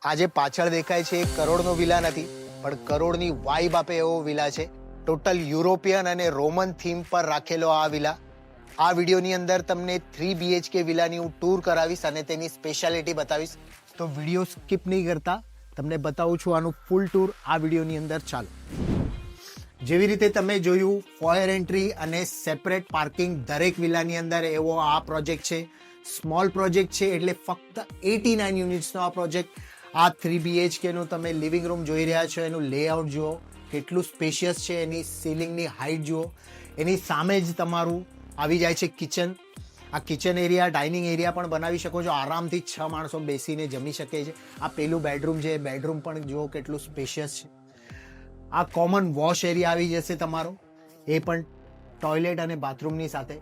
આજે પાછળ દેખાય છે એ કરોડનો વિલા નથી, પણ કરોડની વાઇબ આપે એવો વિલા છે. ટોટલ યુરોપિયન અને રોમન થીમ પર રાખેલો આ વિલા. આ વિડીયોની અંદર તમને 3 BHK વિલાની હું ટૂર કરાવીશ અને તેની સ્પેશિયાલિટી બતાવીશ. તો વિડીયો સ્કીપ નહીં કરતા, તમને બતાવું છું આનું ફૂલ ટૂર આ વિડીયોની અંદર. ચાલો. જેવી રીતે તમે જોયું, ફાયર એન્ટ્રી અને સેપરેટ પાર્કિંગ દરેક વિલાની અંદર એવો આ પ્રોજેક્ટ છે. સ્મોલ પ્રોજેક્ટ છે એટલે ફક્ત 89 યુનિટ્સનો આ પ્રોજેક્ટ. આ 3 BHK નું તમે લિવિંગ રૂમ જોઈ રહ્યા છો, એનું લેઆઉટ જુઓ કેટલું સ્પેશિયસ છે, એની સીલિંગની હાઇટ જુઓ. એની સામે જ તમારું આવી જાય છે કિચન. આ કિચન એરિયા ડાઇનિંગ એરિયા પણ બનાવી શકો છો, આરામથી 6 માણસો બેસીને જમી શકે છે. આ પેલું બેડરૂમ છે, બેડરૂમ પણ જુઓ કેટલું સ્પેશિયસ છે. આ કોમન વોશ એરિયા આવી જશે તમારો, એ પણ ટોયલેટ અને બાથરૂમની સાથે.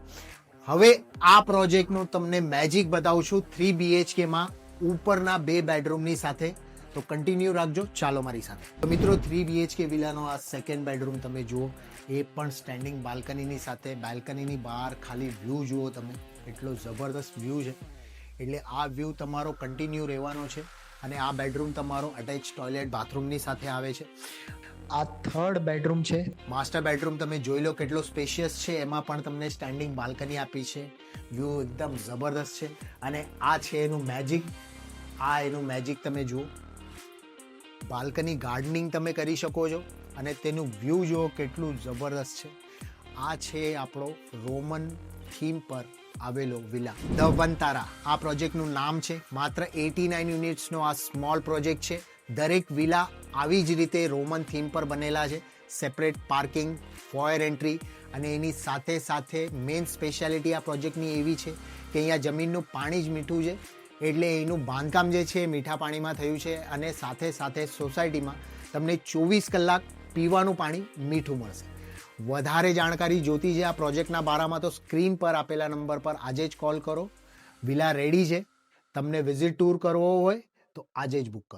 હવે આ પ્રોજેક્ટનું તમને મેજિક બતાવું છું 3 BHK માં ઉપરના 2 બેડરૂમની સાથે. તો કન્ટિન્યુ રાખજો, ચાલો મારી સાથે. તો મિત્રો, 3 BHK વિલાનો આ સેકન્ડ બેડરૂમ તમે જુઓ, એ પણ સ્ટેન્ડિંગ બાલ્કનીની સાથે. બાલ્કનીની બહાર ખાલી વ્યૂ જુઓ તમે, એટલો જબરદસ્ત વ્યૂ છે. એટલે આ વ્યૂ તમારો કન્ટિન્યુ રહેવાનો છે. અને આ બેડરૂમ તમારો અટેચ ટોયલેટ બાથરૂમની સાથે આવે છે. આ થર્ડ બેડરૂમ છે, માસ્ટર બેડરૂમ. તમે જોઈ લો કેટલો સ્પેશિયસ છે, એમાં પણ તમને સ્ટેન્ડિંગ બાલ્કની આપી છે. વ્યૂ એકદમ જબરદસ્ત છે. અને આ છે એનું મેજિક. આ એનું મેજિક તમે જુઓ, બાલ્કની ગાર્ડનિંગ તમે કરી શકો છો અને તેનું વ્યૂ જુઓ કેટલું જબરદસ્ત છે. આ છે આપણો રોમન થીમ પર આવેલો વિલા, ધ વનતારા. આ પ્રોજેક્ટનું નામ છે. માત્ર 89 યુનિટ્સનો આ સ્મોલ પ્રોજેક્ટ છે. દરેક વિલા આવી જ રીતે રોમન થીમ પર બનેલા છે. સેપરેટ પાર્કિંગ, ફાયર એન્ટ્રી, અને એની સાથે સાથે મેઇન સ્પેશિયાલિટી આ પ્રોજેક્ટની એવી છે કે અહીંયા જમીનનું પાણી જ મીઠું છે. એટલે એનું બાંધકામ જે છે એ મીઠા પાણીમાં થયું છે. અને સાથે સાથે સોસાયટીમાં તમને 24 કલાક પીવાનું પાણી મીઠું મળશે. વધારે જાણકારી જોતી છે આ પ્રોજેક્ટના બારામાં તો સ્ક્રીન પર આપેલા નંબર પર આજે જ કોલ કરો. વિલા રેડી છે. તમને વિઝિટ ટૂર કરવો હોય તો આજે જ બુક કરો.